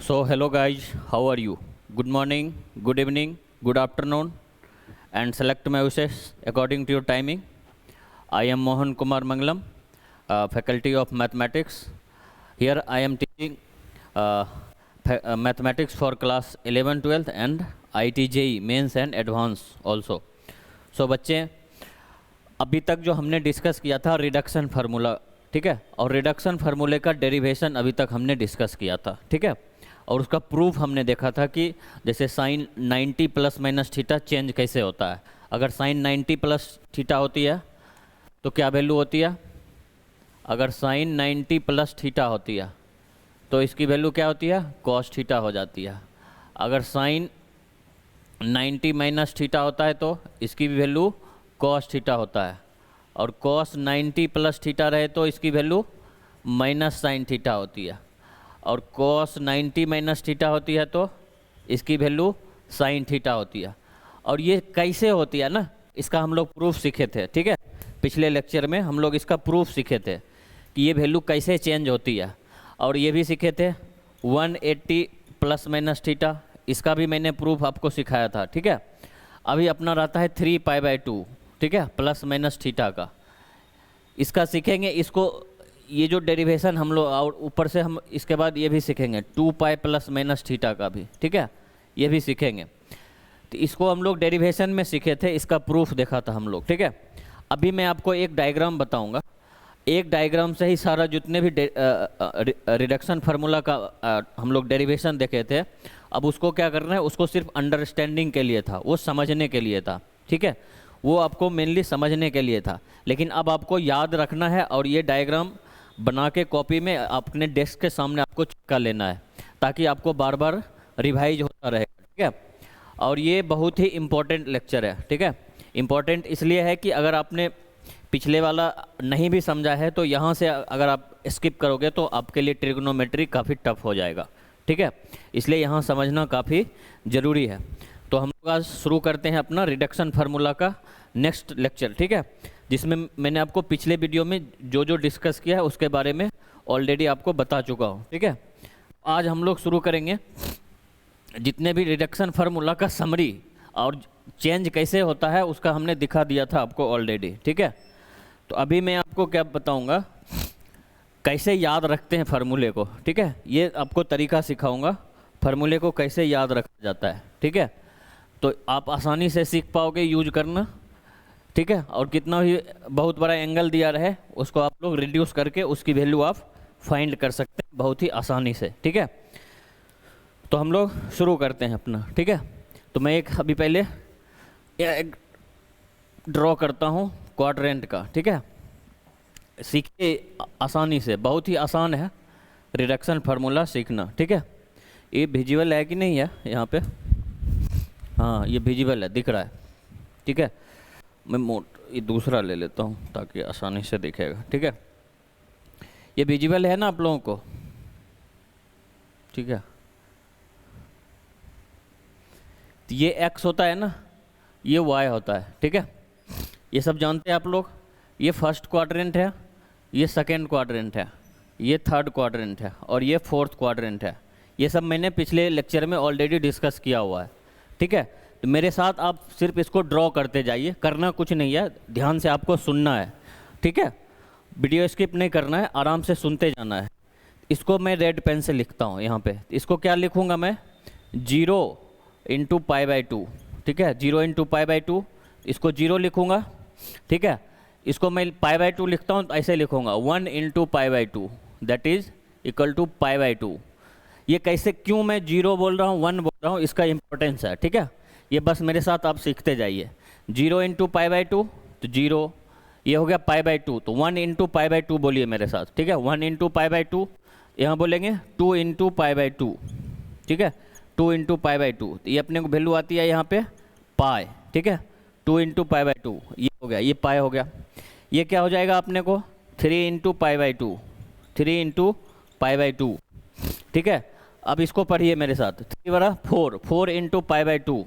So, hello guys, how are you? Good morning, good evening, good afternoon, and select my wishes according to your timing. I am Mohan Kumar Mangalam, Faculty of Mathematics. Here I am teaching uh, mathematics for class 11, 12 and IIT mains and advance also. So बच्चे, अभी तक जो हमने discuss किया था reduction formula, ठीक है, और रिडक्शन फार्मूले का डेरिवेशन अभी तक हमने डिस्कस किया था, ठीक है, और उसका प्रूफ हमने देखा था कि जैसे sine 90 plus minus theta change कैसे होता है. अगर साइन 90 प्लस थीटा होती है तो क्या वैल्यू होती है? अगर साइन 90 प्लस थीटा होती है तो इसकी वैल्यू क्या होती है? कॉस थीटा हो जाती है. अगर साइन 90 माइनस थीटा होता है तो इसकी भी वैल्यू कॉस थीटा होता है, और कॉस 90 प्लस थीटा रहे तो इसकी वैल्यू माइनस साइन थीटा होती है, और कॉस 90 माइनस थीटा होती है तो इसकी वैल्यू साइन थीटा होती है. और ये कैसे होती है ना, इसका हम लोग प्रूफ सीखे थे, ठीक है. पिछले लेक्चर में हम लोग इसका प्रूफ सीखे थे कि ये वैल्यू कैसे चेंज होती है, और ये भी सीखे थे 180 प्लस माइनस थीटा, इसका भी मैंने प्रूफ आपको सिखाया था, ठीक है. अभी अपना रहता है 3π/2, ठीक है, प्लस माइनस थीटा का. इसका सीखेंगे, इसको ये जो डेरिवेशन हम लोग, और ऊपर से हम इसके बाद ये भी सीखेंगे 2π प्लस माइनस थीटा का भी, ठीक है, ये भी सीखेंगे. तो इसको हम लोग डेरिवेशन में सीखे थे, इसका प्रूफ देखा था हम लोग, ठीक है. अभी मैं आपको एक डायग्राम बताऊंगा, एक डायग्राम से ही सारा जितने भी रिडक्शन फार्मूला का हम लोग डेरिवेशन देखे थे, अब उसको क्या करना है, उसको सिर्फ अंडरस्टैंडिंग के लिए था, वो समझने के लिए था, ठीक है, वो आपको मेनली समझने के लिए था. लेकिन अब आपको याद रखना है, और ये डायग्राम बना के कॉपी में अपने डेस्क के सामने आपको चिपका लेना है, ताकि आपको बार बार रिवाइज होता रहेगा, ठीक है. और ये बहुत ही इम्पोर्टेंट लेक्चर है, ठीक है. इम्पोर्टेंट इसलिए है कि अगर आपने पिछले वाला नहीं भी समझा है तो यहाँ से अगर आप स्किप करोगे तो आपके लिए ट्रिग्नोमेट्री काफ़ी टफ हो जाएगा, ठीक है. इसलिए यहाँ समझना काफ़ी ज़रूरी है. तो हम लोग आज शुरू करते हैं अपना रिडक्शन फार्मूला का नेक्स्ट लेक्चर, ठीक है, जिसमें मैंने आपको पिछले वीडियो में जो जो डिस्कस किया है उसके बारे में ऑलरेडी आपको बता चुका हूँ, ठीक है. आज हम लोग शुरू करेंगे जितने भी रिडक्शन फार्मूला का समरी और चेंज कैसे होता है उसका हमने दिखा दिया था आपको ऑलरेडी, ठीक है. तो अभी मैं आपको क्या बताऊंगा, कैसे याद रखते हैं फार्मूले को, ठीक है. ये आपको तरीका सिखाऊंगा फार्मूले को कैसे याद रखा जाता है, ठीक है. तो आप आसानी से सीख पाओगे यूज करना, ठीक है. और कितना भी बहुत बड़ा एंगल दिया रहे उसको आप लोग रिड्यूस करके उसकी वैल्यू आप फाइंड कर सकते हैं बहुत ही आसानी से, ठीक है. तो हम लोग शुरू करते हैं अपना, ठीक है. तो मैं एक अभी पहले एक ड्रॉ करता हूँ क्वाड्रेंट का, ठीक है. सीखिए आसानी से, बहुत ही आसान है रिडक्शन फार्मूला सीखना, ठीक है. ये विजिबल है कि नहीं है यहाँ पे? हाँ, ये विजिबल है, दिख रहा है, ठीक है. मैं ये दूसरा ले लेता हूँ ताकि आसानी से दिखेगा, ठीक है. ये विजिबल है ना आप लोगों को? ठीक है. तो ये x होता है ना, ये y होता है, ठीक है. ये सब जानते हैं आप लोग. ये फर्स्ट क्वाड्रेंट है, ये सेकेंड क्वाड्रेंट है, ये थर्ड क्वाड्रेंट है, और ये फोर्थ क्वाड्रेंट है. ये सब मैंने पिछले लेक्चर में ऑलरेडी डिस्कस किया हुआ है, ठीक है. तो मेरे साथ आप सिर्फ इसको ड्रॉ करते जाइए, करना कुछ नहीं है, ध्यान से आपको सुनना है, ठीक है. वीडियो स्किप नहीं करना है, आराम से सुनते जाना है. इसको मैं रेड पेन से लिखता हूँ यहाँ पे. इसको क्या लिखूँगा मैं? 0 × π/2, ठीक है. 0 × π/2, इसको 0 लिखूँगा, ठीक है. इसको मैं π/2 लिखता हूँ तो ऐसे लिखूँगा 1 × π/2 दैट इज इक्वल टू π/2. ये कैसे, क्यों मैं 0 बोल रहा हूँ 1 बोल रहा हूँ, इसका इंपॉर्टेंस है, ठीक है. ये बस मेरे साथ आप सीखते जाइए. 0 × π/2 तो 0, ये हो गया π/2, तो 1 × π/2 बोलिए मेरे साथ, ठीक है. 1 × π/2, यहाँ बोलेंगे 2 × π/2, ठीक है. 2 × π/2, तो ये अपने को वैल्यू आती है यहाँ पे पाई, ठीक है. 2 × π/2 ये हो गया, ये पाई हो गया. ये क्या हो जाएगा अपने को? 3 × π/2, 3 × π/2, ठीक है. अब इसको पढ़िए मेरे साथ. 3 बड़ा 4, 4 × π/2,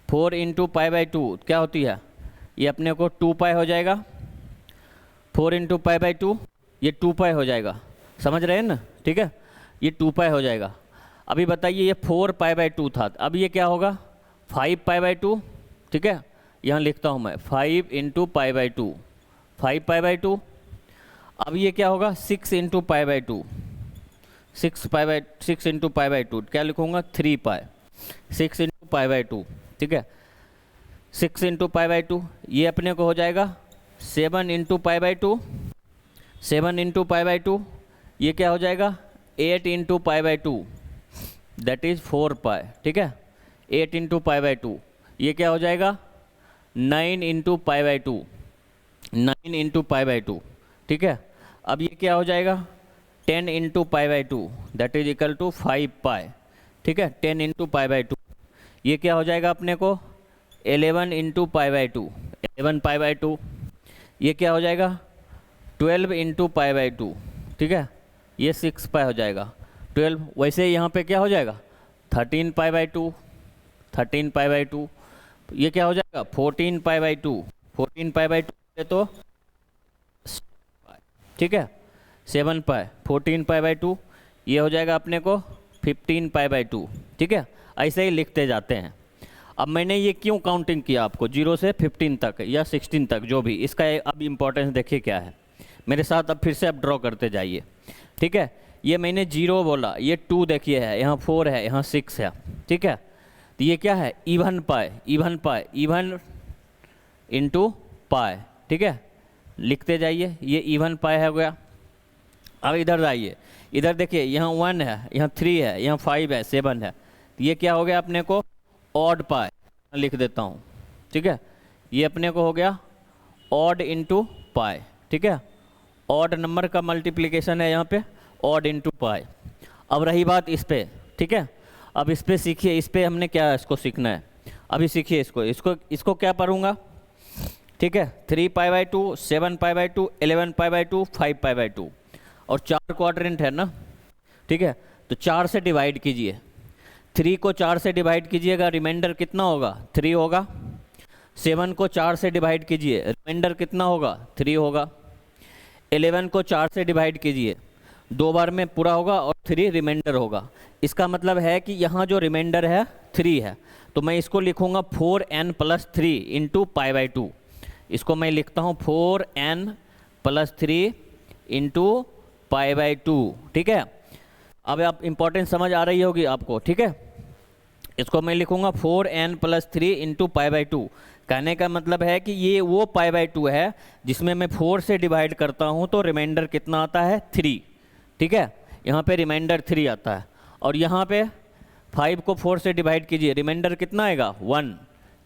4 × π/2 क्या होती है? ये अपने को 2π हो जाएगा. 4 × π/2 ये 2π हो जाएगा, समझ रहे हैं ना, ठीक है. ये 2 पाई हो जाएगा। अभी बताइए ये 4 पाई बाई 2 था, अब ये क्या होगा 5 पाई बाई 2, ठीक है। यहाँ लिखता हूँ मैं 5 into pi by 2, 5 pi by 2। अब ये क्या होगा 6 into pi by 2, 6 into pi by 2, क्या लिखूँगा 3 पाई, 6 इंटू पाई बाई 2, ठीक है। 6 इंटू पाई बाई 2 ये अपने को हो जाएगा 7 into pi by 2, 7 into pi by 2 ये क्या हो जाएगा 8 into pi by 2, that is 4 पाई, ठीक है। 8 इंटू पाई बाई 2 ये क्या हो जाएगा 9 into pi by 2, 9 into pi by 2, ठीक है। अब ये क्या हो जाएगा 10 into pi by 2, that is equal to 5 pi, ठीक है। 10 इंटू पाई बाई 2 ये क्या हो जाएगा अपने को 11 into pi by 2, 11 pi by 2 ये क्या हो जाएगा 12 इंटू पाई बाई 2, ठीक है। ये 6 पाई हो जाएगा 12। वैसे यहाँ पे क्या हो जाएगा 13 पाई बाई 2, 13 पाई बाई 2 ये क्या हो जाएगा 14 पाई बाई 2, 14 पाई बाई 2 तो ठीक है 7 पाई, 14 पाई बाई 2 ये हो जाएगा अपने को 15 पाई बाई 2, ठीक है। ऐसे ही लिखते जाते हैं। अब मैंने ये क्यों काउंटिंग किया आपको 0 से 15 तक या 16 तक जो भी, इसका अब इम्पोर्टेंस देखिए क्या है मेरे साथ। अब फिर से आप ड्रॉ करते जाइए, ठीक है। ये मैंने 0 बोला, ये 2 देखिए है, यहाँ 4 है, यहाँ 6 है, ठीक है। तो ये क्या है इवन पाई, इवन पाई, इवन इंटू पाई, ठीक है। लिखते जाइए, ये इवन पाई हो गया। अब इधर जाइए, इधर देखिए यहाँ 1 है, यहाँ 3 है, यहाँ 5 है, 7 है, तो ये क्या हो गया अपने को ऑड पाई, लिख देता हूँ, ठीक है। ये अपने को हो गया ऑड इंटू पाई, ठीक है। ऑड नंबर का मल्टीप्लिकेशन है यहाँ पे, ऑड इंटू पाई। अब रही बात इस पे, ठीक है। अब इस पे सीखिए, इस पे हमने क्या इसको सीखना है, अभी सीखिए इसको क्या पढ़ूंगा, ठीक है। 3 पाई by 2, 7 pi by 2, 11 pi by 2, 5 pi by 2 और 4 क्वाड्रेंट है ना, ठीक है। तो 4 से डिवाइड कीजिए, 3 को 4 से डिवाइड कीजिएगा, रिमाइंडर कितना होगा 3 होगा। 7 को 4 से डिवाइड कीजिए, रिमाइंडर कितना होगा 3 होगा। 11 को 4 से डिवाइड कीजिए, 2 बार में पूरा होगा और 3 रिमाइंडर होगा। इसका मतलब है कि यहाँ जो रिमाइंडर है 3 है, तो मैं इसको लिखूँगा 4n plus 3 into pi by 2। इसको मैं लिखता हूँ 4n plus 3 into pi by 2, ठीक है। अब आप इम्पोर्टेंस समझ आ रही होगी आपको, ठीक है। इसको मैं लिखूँगा 4n plus 3 into pi by 2। कहने का मतलब है कि ये वो पाई बाई 2 है जिसमें मैं 4 से डिवाइड करता हूँ तो रिमाइंडर कितना आता है 3, ठीक है। यहाँ पे रिमाइंडर 3 आता है। और यहाँ पे 5 को 4 से डिवाइड कीजिए, रिमाइंडर कितना आएगा 1।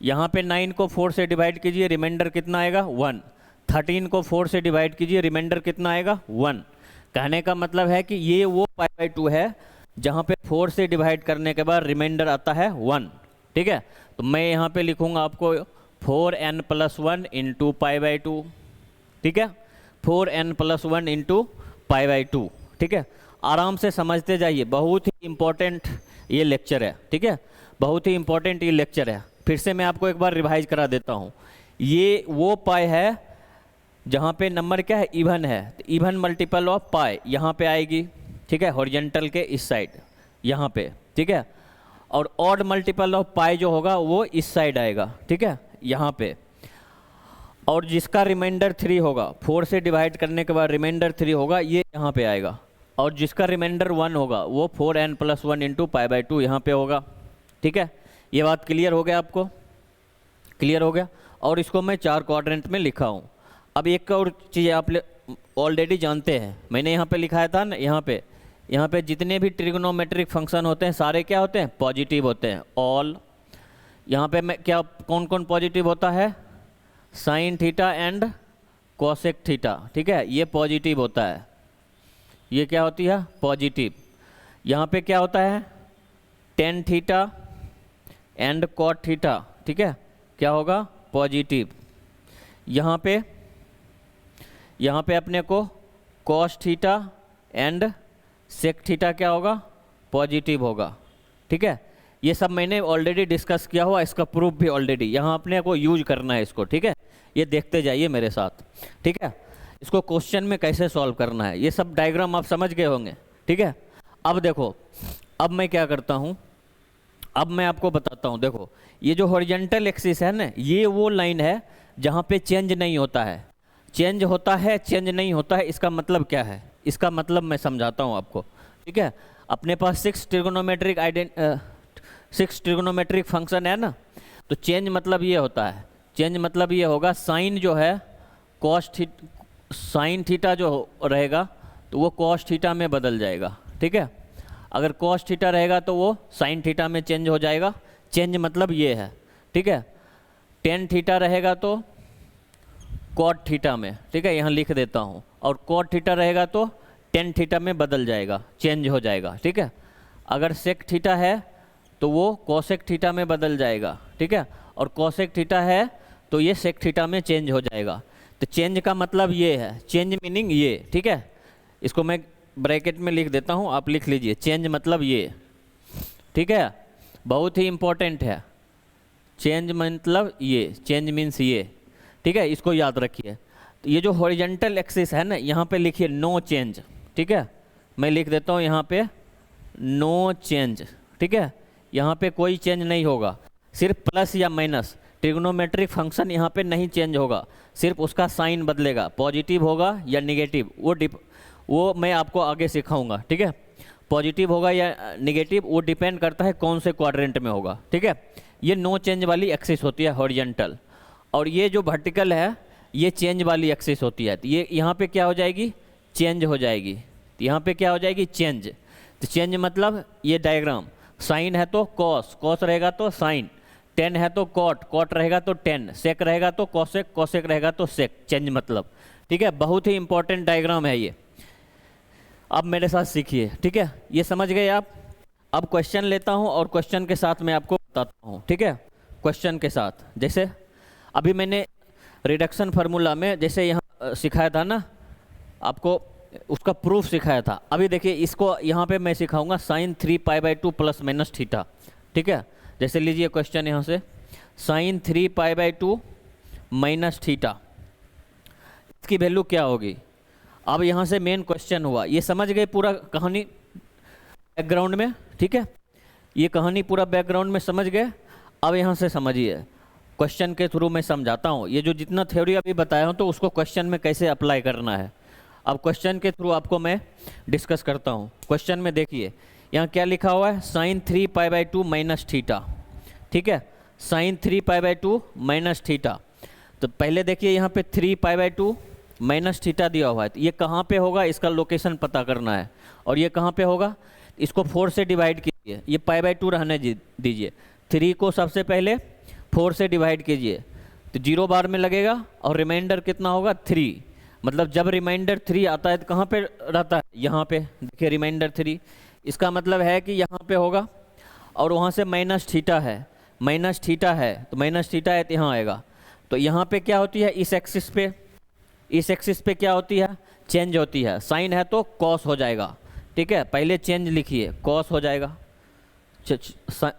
यहाँ पे 9 को 4 से डिवाइड कीजिए, रिमाइंडर कितना आएगा 1। 13 को 4 से डिवाइड कीजिए, रिमाइंडर कितना आएगा 1। कहने का मतलब है कि ये वो पाई बाई 2 है जहाँ पे 4 से डिवाइड करने के बाद रिमाइंडर आता है 1, ठीक है। तो मैं यहाँ पे लिखूँगा आपको 4n plus 1 into pi by 2, ठीक है। 4n plus 1 into pi by 2, ठीक है। आराम से समझते जाइए, बहुत ही इम्पोर्टेंट ये लेक्चर है, ठीक है। बहुत ही इम्पोर्टेंट ये लेक्चर है। फिर से मैं आपको एक बार रिवाइज करा देता हूँ। ये वो पाई है जहाँ पे नंबर क्या है इवन है, तो इवन मल्टीपल ऑफ पाई यहाँ पे आएगी, ठीक है, हॉरिजॉन्टल के इस साइड यहाँ पे, ठीक है। और ऑड मल्टीपल ऑफ पाई जो होगा वो इस साइड आएगा, ठीक है, यहाँ पे। और जिसका रिमाइंडर 3 होगा, 4 से डिवाइड करने के बाद रिमाइंडर 3 होगा, ये यहाँ पे आएगा। और जिसका रिमाइंडर 1 होगा वो 4n plus 1 into pi by 2 यहाँ पे होगा, ठीक है। ये बात क्लियर हो गया आपको, क्लियर हो गया। और इसको मैं 4 क्वाड्रेंट में लिखा हूँ। अब एक और चीज़ आप ऑलरेडी जानते हैं, मैंने यहाँ पे लिखाया था ना, यहाँ पे जितने भी ट्रिग्नोमेट्रिक फंक्शन होते हैं सारे क्या होते हैं पॉजिटिव होते हैं, ऑल। यहाँ पे मैं क्या कौन कौन पॉजिटिव होता है sine theta and cosec theta, ठीक है, ये पॉजिटिव होता है, ये क्या होती है पॉजिटिव। यहाँ पे क्या होता है tan theta and cot theta, ठीक है, क्या होगा पॉजिटिव। यहाँ पे अपने को cos theta and sec theta क्या होगा पॉजिटिव होगा, ठीक है। ये सब मैंने ऑलरेडी डिस्कस किया हुआ, इसका प्रूफ भी ऑलरेडी यहाँ अपने को यूज करना है इसको, ठीक है। ये देखते जाइए मेरे साथ, ठीक है। इसको क्वेश्चन में कैसे सॉल्व करना है ये सब डायग्राम आप समझ गए होंगे, ठीक है। अब देखो, अब मैं क्या करता हूँ, अब मैं आपको बताता हूँ। देखो ये जो हॉरिजॉन्टल एक्सिस है ना, ये वो लाइन है जहाँ पे चेंज नहीं होता है। चेंज होता है, चेंज नहीं होता है, इसका मतलब क्या है? इसका मतलब मैं समझाता हूँ आपको, ठीक है। अपने पास 6 ट्रिग्नोमेट्रिक फंक्शन है ना, तो चेंज मतलब ये होता है, चेंज मतलब ये होगा साइन जो है साइन थीटा जो रहेगा तो वो कॉस थीटा में बदल जाएगा, ठीक है। अगर कॉस थीटा रहेगा तो वो साइन थीटा में चेंज हो जाएगा। चेंज मतलब ये है, ठीक है। टेन थीटा रहेगा तो कॉट थीटा में, ठीक है, यहाँ लिख देता हूँ। और कॉट थीटा रहेगा तो टेन थीटा में बदल जाएगा, चेंज हो जाएगा, ठीक है। अगर सेक थीटा है तो वो कोसेक थीटा में बदल जाएगा, ठीक है। और कोसेक थीटा है तो ये सेक थीटा में चेंज हो जाएगा। तो चेंज का मतलब ये है, चेंज मीनिंग ये, ठीक है। इसको मैं ब्रैकेट में लिख देता हूँ, आप लिख लीजिए, चेंज मतलब ये, ठीक है। बहुत ही इम्पोर्टेंट है, चेंज मतलब ये, चेंज मीन्स ये, ठीक है, इसको याद रखिए। तो ये जो हॉरिजॉन्टल एक्सिस है ना, यहाँ पे लिखिए नो चेंज, ठीक है। मैं लिख देता हूँ यहाँ पे नो चेंज, ठीक है। यहाँ पे कोई चेंज नहीं होगा, सिर्फ प्लस या माइनस, ट्रिग्नोमेट्रिक फंक्शन यहाँ पे नहीं चेंज होगा, सिर्फ उसका साइन बदलेगा, पॉजिटिव होगा या निगेटिव, वो मैं आपको आगे सिखाऊंगा, ठीक है। पॉजिटिव होगा या निगेटिव वो डिपेंड करता है कौन से क्वाड्रेंट में होगा, ठीक है। ये नो चेंज वाली एक्सिस होती है हॉरिजॉन्टल, और ये जो वर्टिकल है ये चेंज वाली एक्सिस होती है। तो ये यहाँ पे क्या हो जाएगी? चेंज हो जाएगी। तो यहाँ पे क्या हो जाएगी? चेंज। तो चेंज मतलब ये डायग्राम, साइन है तो कॉस, कॉस रहेगा तो साइन, टेन है तो कॉट, कॉट रहेगा तो टेन, सेक रहेगा तो कॉसेक, कॉसेक रहेगा तो सेक, चेंज मतलब, ठीक है। बहुत ही इंपॉर्टेंट डायग्राम है ये, अब मेरे साथ सीखिए, ठीक है। ये समझ गए आप? अब क्वेश्चन लेता हूँ और क्वेश्चन के साथ मैं आपको बताता हूँ, ठीक है। क्वेश्चन के साथ, जैसे अभी मैंने रिडक्शन फार्मूला में जैसे यहाँ सिखाया था ना आपको, उसका प्रूफ सिखाया था। अभी देखिए इसको यहाँ पे मैं सिखाऊंगा साइन 3π/2 प्लस माइनस थीटा, ठीक है। जैसे लीजिए क्वेश्चन यहाँ से, साइन 3π/2 माइनस थीटा, इसकी वैल्यू क्या होगी? अब यहाँ से मेन क्वेश्चन हुआ, ये समझ गए पूरा कहानी बैकग्राउंड में, ठीक है। ये कहानी पूरा बैकग्राउंड में समझ गए। अब यहाँ से समझिए, क्वेश्चन के थ्रू मैं समझाता हूँ। ये जो जितना थ्योरी अभी बताया हूँ तो उसको क्वेश्चन में कैसे अप्लाई करना है, अब क्वेश्चन के थ्रू आपको मैं डिस्कस करता हूँ। क्वेश्चन में देखिए यहाँ क्या लिखा हुआ है, साइन 3π/2 माइनस थीटा, ठीक है। साइन 3π/2 माइनस थीटा, तो पहले देखिए यहाँ पे 3π/2 माइनस थीटा दिया हुआ है, तो ये कहाँ पे होगा इसका लोकेशन पता करना है। और ये कहाँ पे होगा, इसको 4 से डिवाइड कीजिए, ये π/2 रहने दीजिए, 3 को सबसे पहले 4 से डिवाइड कीजिए तो 0 बार में लगेगा, और रिमाइंडर कितना होगा 3, मतलब जब रिमाइंडर 3 आता है तो कहाँ पे रहता है, यहाँ पे देखिए रिमाइंडर 3, इसका मतलब है कि यहाँ पे होगा। और वहाँ से माइनस थीटा है, माइनस थीटा है तो माइनस थीटा है तो यहाँ आएगा। तो यहाँ पे क्या होती है, इस एक्सिस पे, इस एक्सिस पे क्या होती है, चेंज होती है। साइन है तो कॉस हो जाएगा, ठीक है। पहले चेंज लिखिए, कॉस हो जाएगा,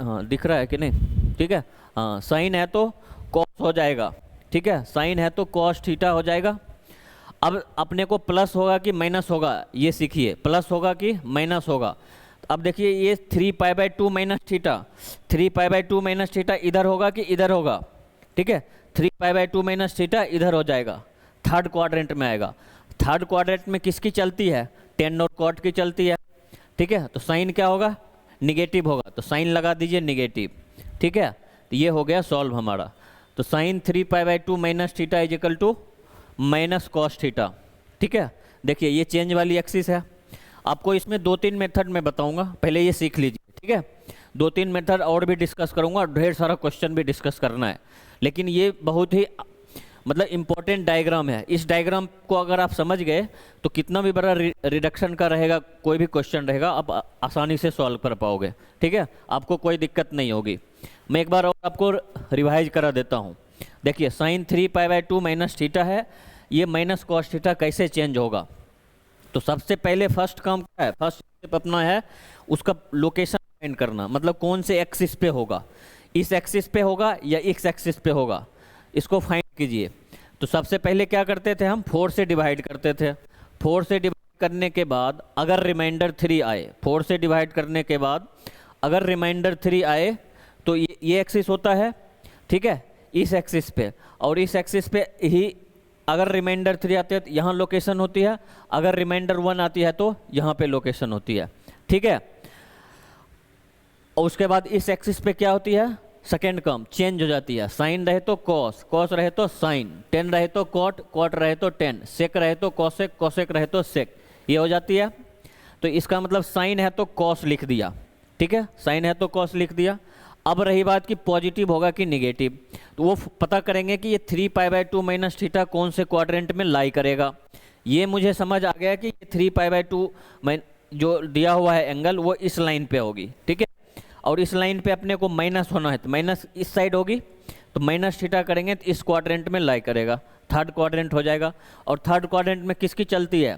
हाँ दिख रहा है कि नहीं, ठीक है। हाँ, साइन है तो कॉस हो जाएगा, ठीक है। साइन है तो कॉस थीटा हो जाएगा। अब अपने को प्लस होगा कि माइनस होगा ये सीखिए, प्लस होगा कि माइनस होगा। अब देखिए ये 3π/2 माइनस थीटा, 3π/2 माइनस थीटा इधर होगा कि इधर होगा, ठीक है। 3π/2 माइनस थीटा इधर हो जाएगा, थर्ड क्वाड्रेंट में आएगा। थर्ड क्वाड्रेंट में किसकी चलती है, टेन और कॉट की चलती है, ठीक है। तो साइन क्या होगा, निगेटिव होगा, तो साइन लगा दीजिए निगेटिव, ठीक है। तो ये हो गया सॉल्व हमारा। तो sine 3π/2 minus theta is equal to minus cos theta, ठीक है। देखिए ये चेंज वाली एक्सिस है। आपको इसमें 2-3 मेथड में बताऊंगा, पहले ये सीख लीजिए, ठीक है। 2-3 मेथड और भी डिस्कस करूंगा, ढेर सारा क्वेश्चन भी डिस्कस करना है, लेकिन ये बहुत ही मतलब इम्पोर्टेंट डायग्राम है। इस डायग्राम को अगर आप समझ गए तो कितना भी बड़ा रिडक्शन का रहेगा, कोई भी क्वेश्चन रहेगा, आप आसानी से सॉल्व कर पाओगे, ठीक है। आपको कोई दिक्कत नहीं होगी। मैं एक बार और आपको रिवाइज करा देता हूँ। देखिए साइन 3π/2 माइनस थीटा है, ये माइनस कॉस थीटा कैसे चेंज होगा। तो सबसे पहले फर्स्ट काम क्या है, फर्स्ट स्टेप अपना है उसका लोकेशन फाइंड करना, मतलब कौन से एक्सिस पे होगा, इस एक्सिस पे होगा या इस एक्सिस पे होगा, इसको फाइंड कीजिए। तो सबसे पहले क्या करते थे हम, 4 से डिवाइड करते थे। 4 से डिवाइड करने के बाद अगर रिमाइंडर 3 आए, 4 से डिवाइड करने के बाद अगर रिमाइंडर 3 आए तो ये एक्सिस होता है, ठीक है, इस एक्सिस पे, और इस एक्सिस पे ही अगर रिमाइंडर 3 आते हैं तो यहाँ लोकेशन होती है, अगर रिमाइंडर 1 आती है तो यहाँ पे लोकेशन होती है, ठीक है। और उसके बाद इस एक्सिस पे क्या होती है, सेकेंड टर्म चेंज हो जाती है, साइन रहे तो कॉस, कॉस रहे तो साइन, टेन रहे तो कॉट, कॉट रहे तो टेन, सेक रहे तो कॉसेक, कॉसेक रहे तो सेक, ये हो जाती है। तो इसका मतलब साइन है तो कॉस लिख दिया, ठीक है, साइन है तो कॉस लिख दिया। अब रही बात कि पॉजिटिव होगा कि निगेटिव, तो वो पता करेंगे कि ये 3π/2 माइनस थीटा कौन से क्वाड्रेंट में लाई करेगा। ये मुझे समझ आ गया कि 3π/2 जो दिया हुआ है एंगल वो इस लाइन पे होगी, ठीक है, और इस लाइन पे अपने को माइनस होना है तो माइनस इस साइड होगी, तो माइनस थीटा करेंगे तो इस क्वाड्रेंट में लाई करेगा, थर्ड क्वाड्रेंट हो जाएगा। और थर्ड क्वाड्रेंट में किसकी चलती है,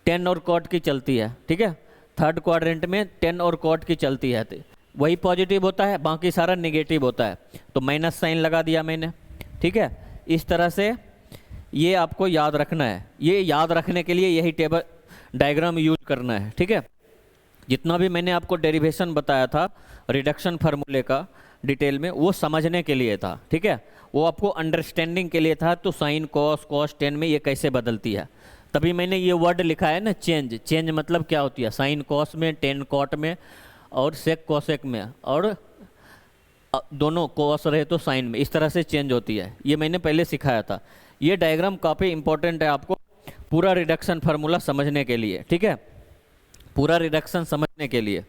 टेन और कॉट की चलती है, ठीक है, थर्ड क्वाड्रेंट में टेन और कॉट की चलती है, तो वही पॉजिटिव होता है, बाकी सारा नेगेटिव होता है, तो माइनस साइन लगा दिया मैंने, ठीक है। इस तरह से ये आपको याद रखना है, ये याद रखने के लिए यही टेबल डायग्राम यूज करना है, ठीक है। जितना भी मैंने आपको डेरिवेशन बताया था रिडक्शन फार्मूले का डिटेल में, वो समझने के लिए था, ठीक है, वो आपको अंडरस्टैंडिंग के लिए था। तो साइन कॉस, कॉस टेन में ये कैसे बदलती है, तभी मैंने ये वर्ड लिखा है ना, चेंज। चेंज मतलब क्या होती है, साइन कॉस में, टेन कॉट में, और सेक कॉसेक में, और दोनों कॉस रहे तो साइन में, इस तरह से चेंज होती है। ये मैंने पहले सिखाया था। ये डायग्राम काफ़ी इंपॉर्टेंट है आपको पूरा रिडक्शन फार्मूला समझने के लिए, ठीक है, पूरा रिडक्शन समझने के लिए।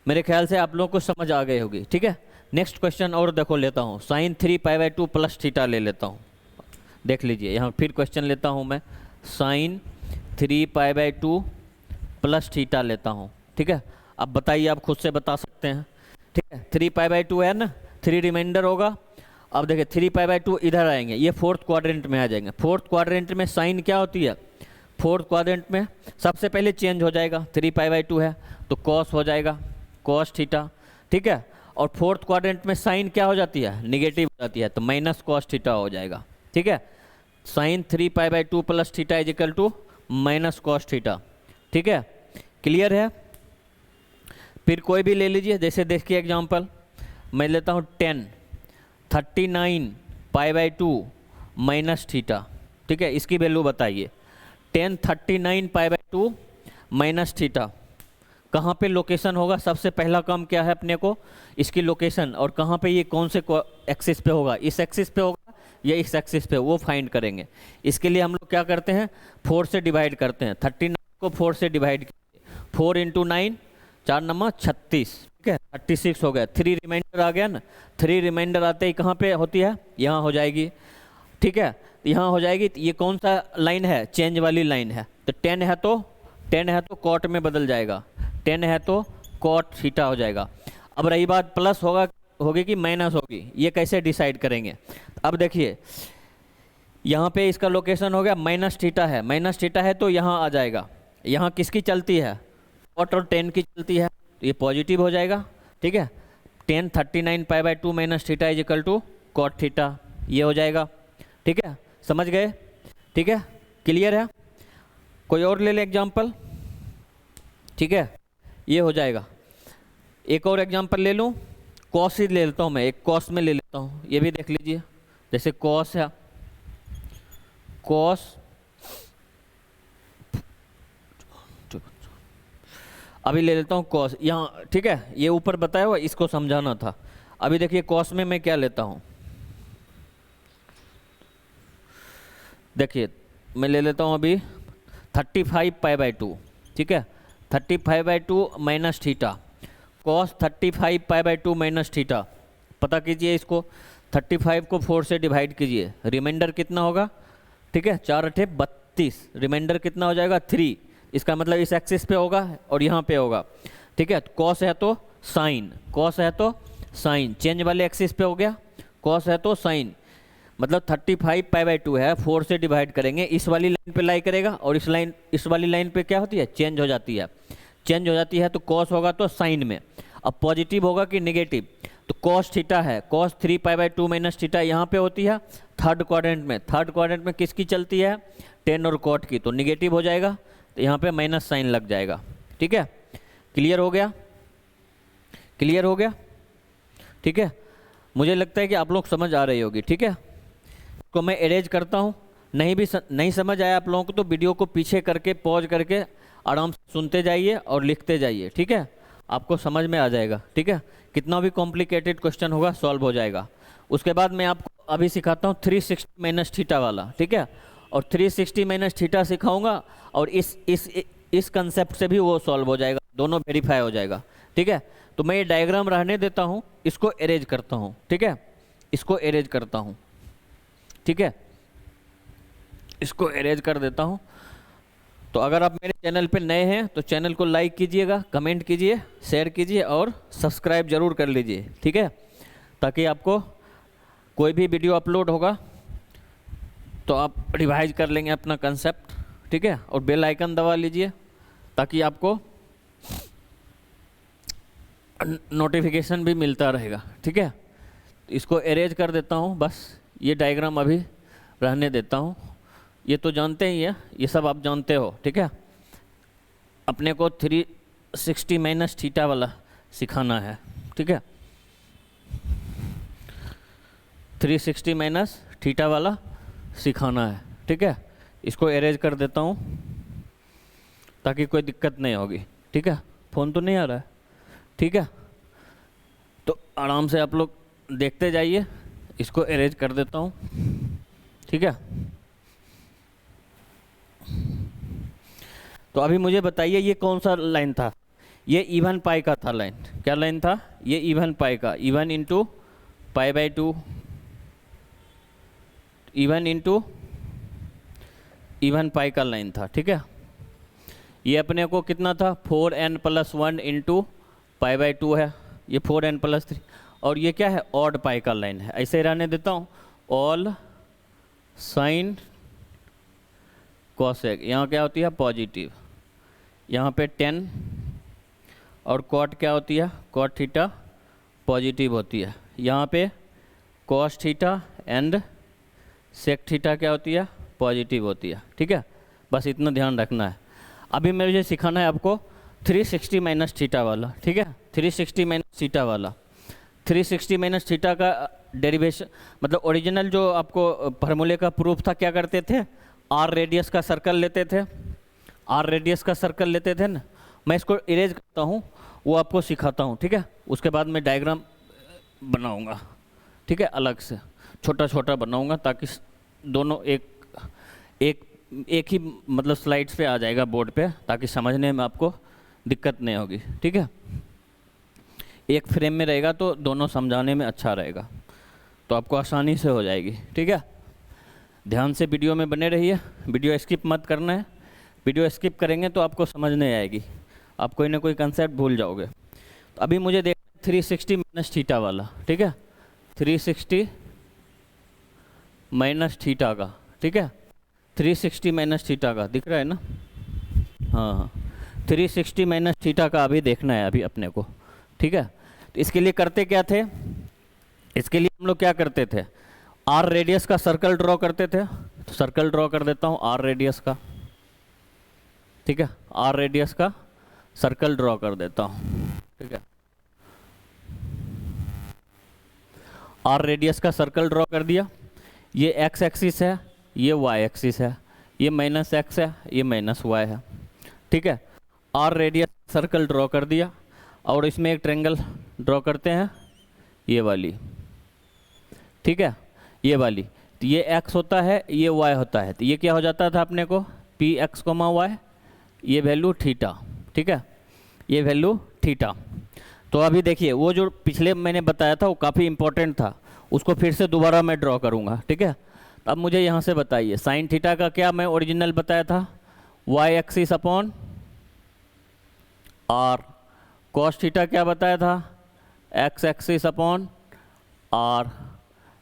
मेरे ख्याल से आप लोगों को समझ आ गई होगी, ठीक है। नेक्स्ट क्वेश्चन और देखो लेता हूँ, साइन 3π/2 प्लस थीटा ले लेता हूँ, देख लीजिए यहाँ फिर क्वेश्चन लेता हूँ मैं, साइन 3π/2 प्लस थीटा लेता हूँ, ठीक है। अब बताइए, आप खुद से बता सकते हैं, ठीक है, 3π/2 है ना, 3 रिमाइंडर होगा। अब देखिए 3π/2 इधर आएंगे, ये फोर्थ क्वाड्रेंट में आ जाएंगे। फोर्थ क्वाड्रेंट में साइन क्या होती है, फोर्थ क्वाड्रेंट में सबसे पहले चेंज हो जाएगा, 3π/2 है तो कॉस हो जाएगा, कॉस थीटा, ठीक है। और फोर्थ क्वाड्रेंट में साइन क्या हो जाती है, निगेटिव हो जाती है, तो माइनस कॉस थीटा हो जाएगा, ठीक है। Sine 3π/2 plus theta is equal to minus cos theta, ठीक है, क्लियर है। फिर कोई भी ले लीजिए, जैसे देखिए एग्जांपल मैं लेता हूँ 39π/2 माइनस थीटा, ठीक है, इसकी वैल्यू बताइए। 39π/2 माइनस थीटा कहाँ पे लोकेशन होगा, सबसे पहला काम क्या है अपने को, इसकी लोकेशन, और कहाँ पे ये कौन से एक्सिस पे होगा, इस एक्सिस पे होगा या इस एक्सिस पे, वो फाइंड करेंगे। इसके लिए हम लोग क्या करते हैं, 4 से डिवाइड करते हैं। 39 को 4 से डिवाइड कीजिए, 4 × 9 4 9 36, ठीक है, 36 हो गया। 3 रिमाइंडर आ गया ना, 3 रिमाइंडर आते ही कहाँ पे होती है, यहाँ हो जाएगी, ठीक है, यहाँ हो जाएगी। तो ये कौन सा लाइन है, चेंज वाली लाइन है, तो 10 है तो कॉट में बदल जाएगा, 10 है तो कॉट थीटा हो जाएगा। अब रही बात प्लस होगी कि माइनस होगी, ये कैसे डिसाइड करेंगे। अब देखिए यहाँ पे इसका लोकेशन हो गया माइनस थीटा है, माइनस थीटा है तो यहाँ आ जाएगा, यहाँ किसकी चलती है, कॉट और 10 की चलती है, तो ये पॉजिटिव हो जाएगा, ठीक है। 10 39π/2 minus theta is equal to cot theta, ये हो जाएगा, ठीक है, समझ गए, ठीक है, क्लियर है। कोई और ले ले एग्जाम्पल, ठीक है, ये हो जाएगा। एक और एग्जांपल ले लूँ, कॉस ही ले लेता हूँ मैं, एक कॉस में ले लेता हूँ, ये भी देख लीजिए। जैसे कॉस है, कॉस, अभी ले लेता हूँ कॉस यहाँ, ठीक है, ये ऊपर बताया हुआ, इसको समझाना था। अभी देखिए कॉस में मैं क्या लेता हूँ, देखिए मैं ले लेता हूँ अभी 35π/2, ठीक है, 35/2 minus theta, cos 35π/2 minus theta, पता कीजिए इसको। 35 को 4 से डिवाइड कीजिए, रिमाइंडर कितना होगा, ठीक है, 4 × 8 = 32, रिमाइंडर कितना हो जाएगा 3, इसका मतलब इस एक्सिस पे होगा और यहाँ पे होगा, ठीक है। कॉस है तो साइन, कॉस है तो साइन, चेंज वाले एक्सिस पे हो गया, कॉस है तो साइन, मतलब 35π/2 है, 4 से डिवाइड करेंगे, इस वाली लाइन पे लाई करेगा, और इस वाली लाइन पे क्या होती है, चेंज हो जाती है, चेंज हो जाती है तो कॉस होगा तो साइन में। अब पॉजिटिव होगा कि नेगेटिव, तो कॉस थीटा है, कॉस 3π/2 माइनस थीटा यहाँ पे होती है थर्ड क्वाड्रेंट में, थर्ड क्वाड्रेंट में किसकी चलती है, 10 और कॉट की, तो नेगेटिव हो जाएगा, तो यहाँ पे माइनस साइन लग जाएगा। ठीक है, क्लियर हो गया? क्लियर हो गया? ठीक है, मुझे लगता है कि आप लोग समझ आ रही होगी। ठीक है, तो मैं इरेज करता हूँ। नहीं समझ आया आप लोगों को तो वीडियो को पीछे करके पॉज करके आराम से सुनते जाइए और लिखते जाइए। ठीक है, आपको समझ में आ जाएगा। ठीक है, कितना भी कॉम्प्लिकेटेड क्वेश्चन होगा सॉल्व हो जाएगा। उसके बाद मैं आपको अभी सिखाता हूँ 360 माइनस थीटा वाला। ठीक है, और 360 माइनस थीटा सिखाऊंगा और इस कंसेप्ट से भी वो सॉल्व हो जाएगा, दोनों वेरीफाई हो जाएगा। ठीक है, तो मैं ये डायग्राम रहने देता हूँ, इसको एरेज करता हूँ। ठीक है, इसको एरेज करता हूँ। ठीक है, इसको एरेज कर देता हूँ। तो अगर आप मेरे चैनल पे नए हैं तो चैनल को लाइक कीजिएगा, कमेंट कीजिए, शेयर कीजिए और सब्सक्राइब जरूर कर लीजिए। ठीक है, ताकि आपको कोई भी वीडियो अपलोड होगा तो आप रिवाइज कर लेंगे अपना कंसेप्ट। ठीक है, और बेल आइकन दबा लीजिए ताकि आपको नोटिफिकेशन भी मिलता रहेगा। ठीक है, इसको एरेज कर देता हूँ, बस ये डायग्राम अभी रहने देता हूँ। ये तो जानते ही है, ये सब आप जानते हो। ठीक है, अपने को 360 माइनस थीटा वाला सिखाना है। ठीक है, 360 माइनस थीटा वाला सिखाना है। ठीक है, इसको एरेज कर देता हूँ ताकि कोई दिक्कत नहीं होगी। ठीक है, फ़ोन तो नहीं आ रहा है? ठीक है, तो आराम से आप लोग देखते जाइए, इसको एरेज कर देता हूँ। ठीक है, तो अभी मुझे बताइए ये कौन सा लाइन था? ये इवन पाई का था लाइन। क्या लाइन था? ये इवन पाई का, even into pi by 2, even into even पाई का लाइन था। ठीक है, ये अपने को कितना था? 4n + 1 इंटू पाई बाई 2 है, ये 4n + 3। और ये क्या है? ऑड पाई का लाइन है। ऐसे रहने देता हूँ, ऑल साइन कॉसेक, यहाँ क्या होती है? पॉजिटिव। यहाँ पे 10 और कॉट क्या होती है? कॉट थीटा पॉजिटिव होती है। यहाँ पे cos theta and sec theta क्या होती है? पॉजिटिव होती है। ठीक है, बस इतना ध्यान रखना है। अभी मुझे सिखाना है आपको 360 माइनस थीटा वाला। ठीक है, 360 माइनस थीटा वाला। 360 माइनस थीटा का डेरिवेशन मतलब ओरिजिनल जो आपको फार्मूले का प्रूफ था, क्या करते थे? आर रेडियस का सर्कल लेते थे, आर रेडियस का सर्कल लेते थे ना। मैं इसको इरेज करता हूँ, वो आपको सिखाता हूँ। ठीक है, उसके बाद मैं डायग्राम बनाऊँगा। ठीक है, अलग से छोटा छोटा बनाऊँगा ताकि दोनों एक ही मतलब स्लाइड्स पे आ जाएगा बोर्ड पे, ताकि समझने में आपको दिक्कत नहीं होगी। ठीक है, एक फ्रेम में रहेगा तो दोनों समझाने में अच्छा रहेगा, तो आपको आसानी से हो जाएगी। ठीक है, ध्यान से वीडियो में बने रहिए, वीडियो स्किप मत करना है। वीडियो स्किप करेंगे तो आपको समझ नहीं आएगी, आप कोई ना कोई कंसेप्ट भूल जाओगे। तो अभी मुझे देख 360 माइनस थीटा वाला। ठीक है, 360 माइनस थीटा का। ठीक है, 360 माइनस थीटा का दिख रहा है ना? हाँ, 360 माइनस थीटा का अभी देखना है अभी अपने को। ठीक है, तो इसके लिए करते क्या थे? इसके लिए हम लोग क्या करते थे? आर रेडियस का सर्कल ड्रॉ करते थे। तो सर्कल ड्रॉ कर देता हूँ आर रेडियस का। ठीक है, आर रेडियस का सर्कल ड्रॉ कर देता हूँ। ठीक है, आर रेडियस का सर्कल ड्रॉ कर दिया। ये एक्स एक्सिस है, ये वाई एक्सिस है, ये माइनस एक्स है, ये माइनस वाई है। ठीक है, आर रेडियस सर्कल ड्रॉ कर दिया और इसमें एक ट्रायंगल ड्रॉ करते हैं, ये वाली। ठीक है, ये वाली, तो ये x होता है, ये y होता है, तो ये क्या हो जाता था अपने को? पी एक्स कोमा वाई, ये वैल्यू थीटा। ठीक है, ये वैल्यू थीटा। तो अभी देखिए, वो जो पिछले मैंने बताया था वो काफ़ी इंपॉर्टेंट था, उसको फिर से दोबारा मैं ड्रॉ करूँगा। ठीक है, अब मुझे यहाँ से बताइए साइन थीटा का क्या मैं ओरिजिनल बताया था? y axis upon r। Cos theta क्या बताया था? x axis upon r।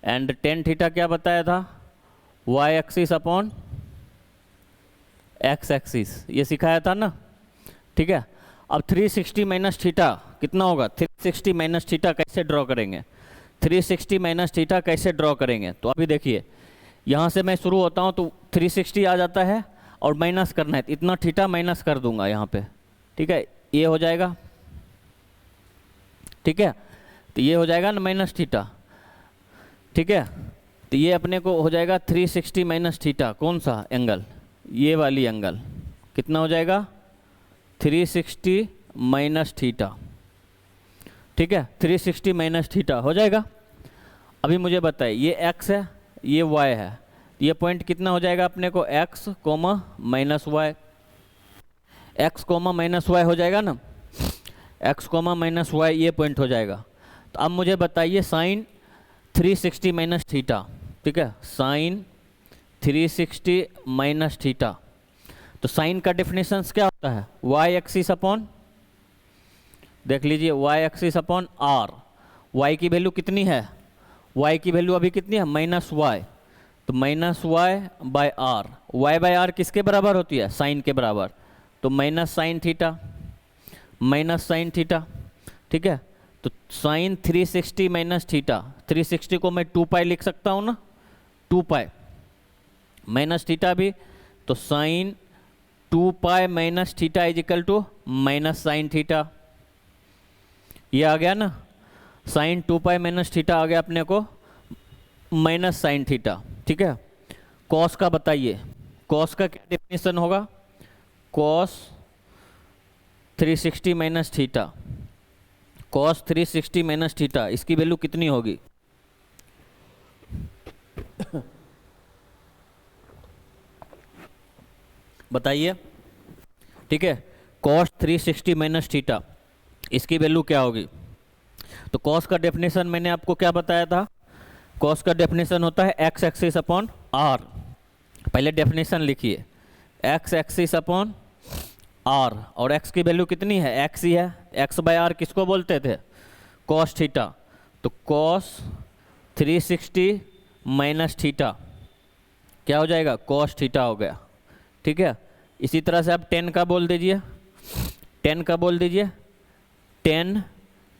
And tan theta क्या बताया था? y axis upon x axis, ये सिखाया था ना? ठीक है, अब 360 माइनस थीटा कितना होगा? 360 माइनस थीटा कैसे ड्रॉ करेंगे? 360 माइनस थीटा कैसे ड्रॉ करेंगे? तो अभी देखिए, यहाँ से मैं शुरू होता हूँ तो 360 आ जाता है और माइनस करना है तो इतना थीटा माइनस कर दूंगा यहाँ पे, ठीक है, ये हो जाएगा, ठीक है, तो ये हो जाएगा ना माइनस थीटा, ठीक है, तो ये अपने को हो जाएगा 360 माइनस थीटा, कौन सा एंगल, ये वाली एंगल, कितना हो जाएगा 360 माइनस थीटा, ठीक है, 360 माइनस थीटा हो जाएगा। अभी मुझे बताइए ये x है ये y है, ये पॉइंट कितना हो जाएगा अपने को x comma minus y, x comma minus y हो जाएगा ना, x कोमा माइनस वाई ये पॉइंट हो जाएगा। तो अब मुझे बताइए साइन 360 माइनस थीटा, ठीक है, साइन 360 माइनस थीटा, तो साइन का डेफिनेशंस क्या होता है, y एक्सिस अपॉन, देख लीजिए y axis upon r, y की वैल्यू कितनी है, y की वैल्यू अभी कितनी है माइनस वाई, तो minus y by r, y by r किसके बराबर होती है साइन के बराबर, तो minus sine theta, minus sine theta, ठीक है, तो साइन 360 माइनस थीटा, 360 को मैं 2 पाई लिख सकता हूँ ना, 2 पाई माइनस थीटा भी, तो साइन 2 पाई minus theta is equal to minus sine theta, ये आ गया ना, साइन 2 पाई माइनस थीटा आ गया अपने को माइनस साइन थीटा, ठीक है। कॉस का बताइए, कॉस का क्या डेफिनेशन होगा, cos 360 minus theta, cos 360 minus theta, इसकी वैल्यू कितनी होगी, बताइए, ठीक है, कॉस 360 माइनस थीटा, इसकी वैल्यू क्या होगी, तो कॉस का डेफिनेशन मैंने आपको क्या बताया था, कॉस का डेफिनेशन होता है एक्स एक्सिस अपॉन आर, पहले डेफिनेशन लिखिए, एक्स एक्सिस अपॉन आर, और एक्स की वैल्यू कितनी है एक्स ही है, एक्स बाय आर किसको बोलते थे कॉस थीटा, तो कॉस 360 माइनस थीटा क्या हो जाएगा कॉस थीटा हो गया, ठीक है। इसी तरह से आप 10 का बोल दीजिए, 10 का बोल दीजिए, 10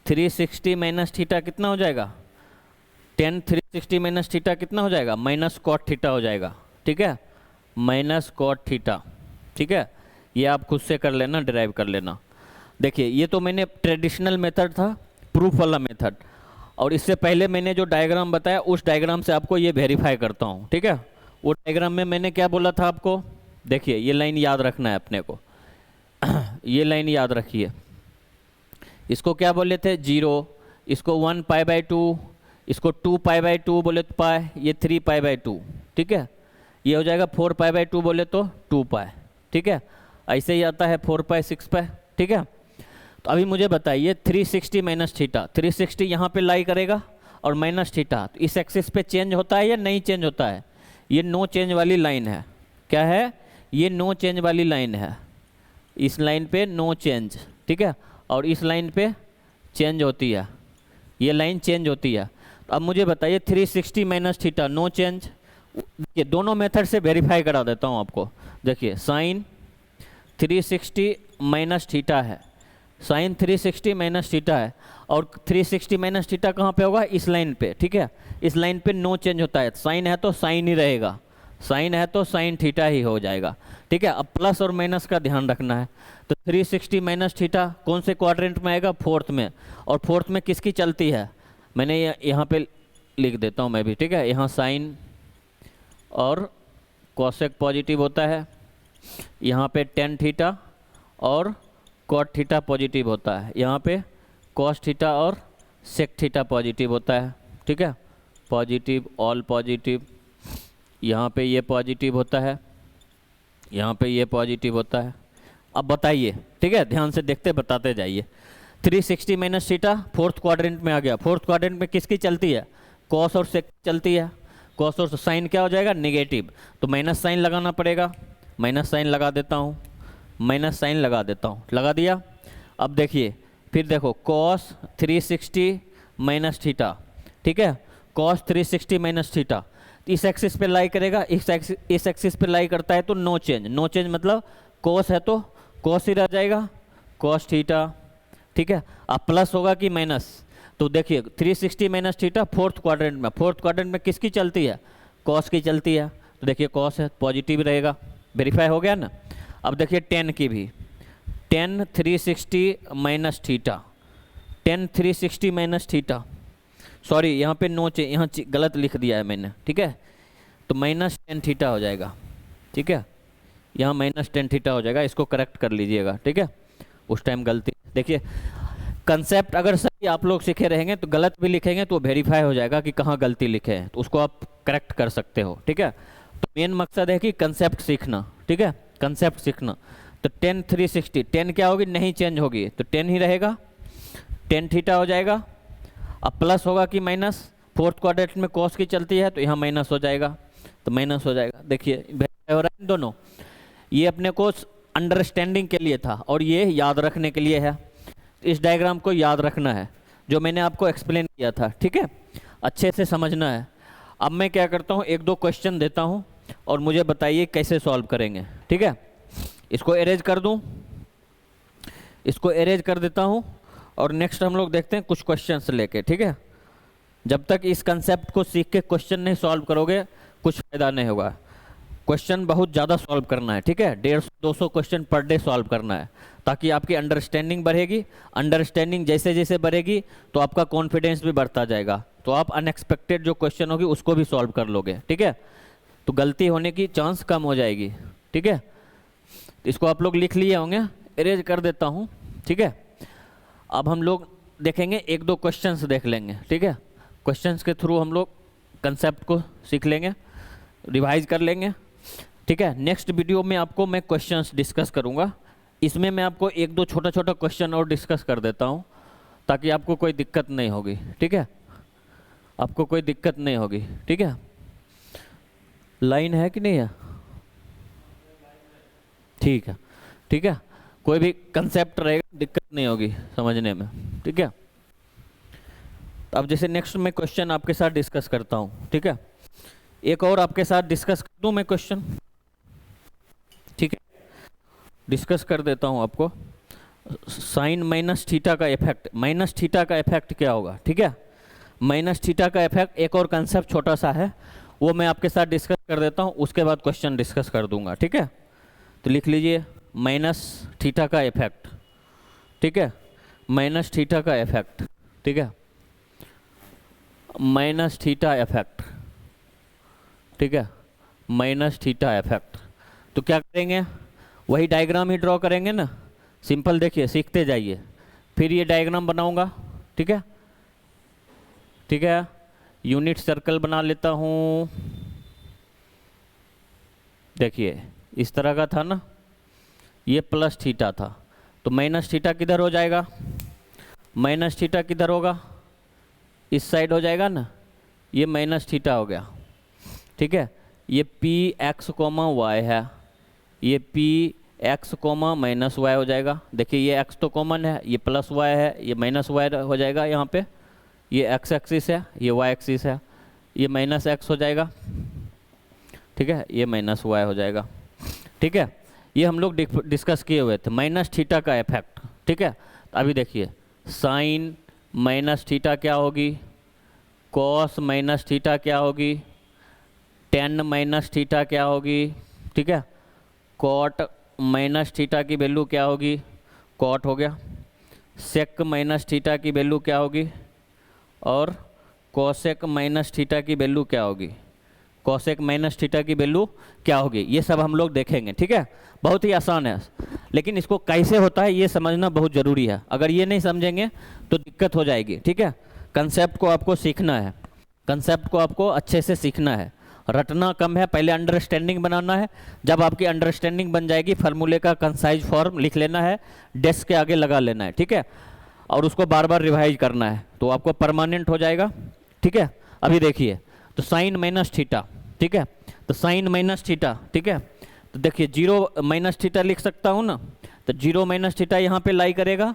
360 माइनस थीटा कितना हो जाएगा, 10 360 माइनस थीटा कितना हो जाएगा माइनस कॉट थीटा हो जाएगा, ठीक है, माइनस कॉट थीटा, ठीक है, ये आप खुद से कर लेना, डिराइव कर लेना। देखिए ये तो मैंने ट्रेडिशनल मेथड था, प्रूफ वाला मेथड, और इससे पहले मैंने जो डायग्राम बताया उस डायग्राम से आपको ये वेरीफाई करता हूँ, ठीक है। वो डायग्राम में मैंने क्या बोला था आपको, देखिए ये लाइन याद रखना है अपने को ये लाइन याद रखिए, इसको क्या बोले थे 0, इसको 1 पाई बाई 2, इसको 2 पाई बाई 2 बोले तो पाई, ये 3 पाई बाई 2, ठीक है, ये हो जाएगा 4 पाई बाई 2 बोले तो 2 पाई, ठीक है, ऐसे ही आता है 4 पाई 6 पाई, ठीक है। तो अभी मुझे बताइए 360 माइनस थीटा, 360 यहाँ पे लाई करेगा और माइनस थीटा, तो इस एक्सिस पे चेंज होता है या नहीं चेंज होता है, ये नो चेंज वाली लाइन है, क्या है ये नो चेंज वाली लाइन है, इस लाइन पे नो चेंज, ठीक है, और इस लाइन पे चेंज होती है, ये लाइन चेंज होती है। तो अब मुझे बताइए 360 माइनस थीटा नो चेंज, ये दोनों मेथड से वेरीफाई करा देता हूँ आपको। देखिए साइन 360 माइनस थीटा है, साइन 360 माइनस थीटा है, और 360 माइनस थीटा कहाँ पे होगा इस लाइन पे, ठीक है, इस लाइन पे नो चेंज होता है, साइन है तो साइन ही रहेगा, साइन है तो साइन थीटा ही हो जाएगा, ठीक है। अब प्लस और माइनस का ध्यान रखना है, तो 360 माइनस थीटा कौन से क्वाड्रेंट में आएगा फोर्थ में, और फोर्थ में किसकी चलती है, मैंने यहाँ पे लिख देता हूँ मैं भी, ठीक है, यहाँ साइन और कोसेक पॉजिटिव होता है, यहाँ पे टेन थीटा और कॉट थीटा पॉजिटिव होता है, यहाँ पे कॉस थीटा और सेक थीटा पॉजिटिव होता है, ठीक है, पॉजिटिव ऑल पॉजिटिव, यहाँ पे ये पॉजिटिव होता है, यहाँ पे ये पॉजिटिव होता है। अब बताइए, ठीक है, ध्यान से देखते बताते जाइए, 360 माइनस थीटा फोर्थ क्वाड्रेंट में आ गया, फोर्थ क्वाड्रेंट में किसकी चलती है कॉस और सेक चलती है, कॉस और साइन क्या हो जाएगा नेगेटिव, तो माइनस साइन लगाना पड़ेगा, माइनस साइन लगा देता हूँ, माइनस साइन लगा देता हूँ, लगा दिया। अब देखिए फिर देखो कॉस 360 माइनस थीटा, ठीक है, कॉस 360 माइनस थीटा, इस एक्सिस पे लाई करेगा, इस एक्सिस पे लाई करता है तो नो चेंज, नो चेंज मतलब कॉस है तो कॉस ही रह जाएगा, कॉस थीटा, ठीक है। अब प्लस होगा कि माइनस, तो देखिए 360 माइनस थीटा फोर्थ क्वाड्रेंट में, फोर्थ क्वाड्रेंट में किसकी चलती है कॉस की चलती है, तो देखिए कॉस है पॉजिटिव रहेगा, वेरीफाई हो गया ना। अब देखिए टेन की भी, ten 360 minus theta, ten 360 minus theta, sorry यहाँ पे नो चाहिए, यहाँ गलत लिख दिया है मैंने, ठीक है, तो माइनस टेन थीटा हो जाएगा, ठीक है, यहाँ माइनस टेन थीटा हो जाएगा, इसको करेक्ट कर लीजिएगा, ठीक है, उस टाइम गलती। देखिए कंसेप्ट अगर सही आप लोग सीखे रहेंगे तो गलत भी लिखेंगे तो वेरीफाई हो जाएगा कि कहाँ गलती लिखे हैं, तो उसको आप करेक्ट कर सकते हो, ठीक है। तो मेन मकसद है कि कंसेप्ट सीखना, ठीक है, कंसेप्ट सीखना। तो टेन 360, टेन क्या होगी, नहीं चेंज होगी, तो टेन ही रहेगा, टेन थीटा हो जाएगा। अब प्लस होगा कि माइनस, फोर्थ क्वाड्रेंट में कॉस की चलती है तो यहाँ माइनस हो जाएगा, तो माइनस हो जाएगा। देखिए वेरीफाई हो रहा है दोनों, ये अपने को अंडरस्टैंडिंग के लिए था और ये याद रखने के लिए है। इस डायग्राम को याद रखना है जो मैंने आपको एक्सप्लेन किया था, ठीक है, अच्छे से समझना है। अब मैं क्या करता हूँ, एक दो क्वेश्चन देता हूँ और मुझे बताइए कैसे सॉल्व करेंगे, ठीक है। इसको एरेज कर दूँ, इसको एरेज कर देता हूँ और नेक्स्ट हम लोग देखते हैं कुछ क्वेश्चंस लेके, ठीक है। जब तक इस कंसेप्ट को सीख के क्वेश्चन नहीं सॉल्व करोगे कुछ फायदा नहीं होगा। क्वेश्चन बहुत ज़्यादा सॉल्व करना है, ठीक है, 150-200 क्वेश्चन पर डे सॉल्व करना है, ताकि आपकी अंडरस्टैंडिंग बढ़ेगी। अंडरस्टैंडिंग जैसे जैसे बढ़ेगी तो आपका कॉन्फिडेंस भी बढ़ता जाएगा, तो आप अनएक्सपेक्टेड जो क्वेश्चन होगी उसको भी सॉल्व कर लोगे, ठीक है, तो गलती होने की चांस कम हो जाएगी, ठीक है। इसको आप लोग लिख लिए होंगे, इरेज कर देता हूँ, ठीक है। अब हम लोग देखेंगे, एक दो क्वेश्चंस देख लेंगे, ठीक है, क्वेश्चंस के थ्रू हम लोग कंसेप्ट को सीख लेंगे, रिवाइज कर लेंगे, ठीक है। नेक्स्ट वीडियो में आपको मैं क्वेश्चंस डिस्कस करूंगा, इसमें मैं आपको एक दो छोटा छोटा क्वेश्चन और डिस्कस कर देता हूं ताकि आपको कोई दिक्कत नहीं होगी, ठीक है, आपको कोई दिक्कत नहीं होगी, ठीक है। लाइन है कि नहीं है, ठीक है, ठीक है, कोई भी कंसेप्ट रहेगा दिक्कत नहीं होगी समझने में, ठीक है। तो अब जैसे नेक्स्ट मैं क्वेश्चन आपके साथ डिस्कस करता हूँ, ठीक है, एक और आपके साथ डिस्कस कर दूँ मैं क्वेश्चन, ठीक है, डिस्कस कर देता हूँ आपको। साइन माइनस थीटा का इफेक्ट, माइनस थीटा का इफेक्ट क्या होगा, ठीक है, माइनस थीटा का इफेक्ट एक और कंसेप्ट छोटा सा है, वो मैं आपके साथ डिस्कस कर देता हूँ, उसके बाद क्वेश्चन डिस्कस कर दूंगा, ठीक है। तो लिख लीजिए माइनस थीटा का इफेक्ट, ठीक है, माइनस थीटा का इफेक्ट, ठीक है, माइनस थीटा इफेक्ट, ठीक है, माइनस थीटा इफेक्ट। तो क्या करेंगे, वही डायग्राम ही ड्रॉ करेंगे ना, सिंपल, देखिए सीखते जाइए, फिर ये डायग्राम बनाऊंगा, ठीक है, ठीक है, यूनिट सर्कल बना लेता हूँ। देखिए इस तरह का था ना, ये प्लस थीटा था, तो माइनस थीटा किधर हो जाएगा, माइनस थीटा किधर होगा, इस साइड हो जाएगा ना, ये माइनस थीटा हो गया, ठीक है। ये पी एक्स कोमा वाई है, ये P x comma minus y हो जाएगा। देखिए ये एक्स तो कॉमन है, ये प्लस वाई है, ये माइनस वाई हो जाएगा, यहाँ पे ये एक्स एक्सिस है, ये वाई एक्सिस है, ये माइनस एक्स हो जाएगा, ठीक है, ये माइनस वाई हो जाएगा, ठीक है। ये हम लोग डिस्कस किए हुए थे माइनस थीटा का इफेक्ट, ठीक है। तो अभी देखिए साइन माइनस थीटा क्या होगी, कॉस माइनस थीटा क्या होगी, टेन माइनस थीटा क्या होगी, ठीक है, कॉट माइनस थीटा की वैल्यू क्या होगी, कॉट हो गया, सेक माइनस थीटा की वैल्यू क्या होगी, और कोसेक माइनस थीटा की वैल्यू क्या होगी, कोसेक माइनस थीटा की वैल्यू क्या होगी, ये सब हम लोग देखेंगे, ठीक है। बहुत ही आसान है, लेकिन इसको कैसे होता है ये समझना बहुत ज़रूरी है, अगर ये नहीं समझेंगे तो दिक्कत हो जाएगी, ठीक है। कंसेप्ट को आपको सीखना है, कंसेप्ट को आपको अच्छे से सीखना है, रटना कम है, पहले अंडरस्टैंडिंग बनाना है। जब आपकी अंडरस्टैंडिंग बन जाएगी, फार्मूले का कंसाइज फॉर्म लिख लेना है, डेस्क के आगे लगा लेना है, ठीक है, और उसको बार बार रिवाइज करना है, तो आपको परमानेंट हो जाएगा, ठीक है। अभी देखिए, तो साइन माइनस थीटा, ठीक है, तो साइन माइनस थीटा, ठीक है, तो देखिए जीरो माइनस थीटा लिख सकता हूँ ना, तो जीरो माइनस थीटा यहाँ पे लाई करेगा,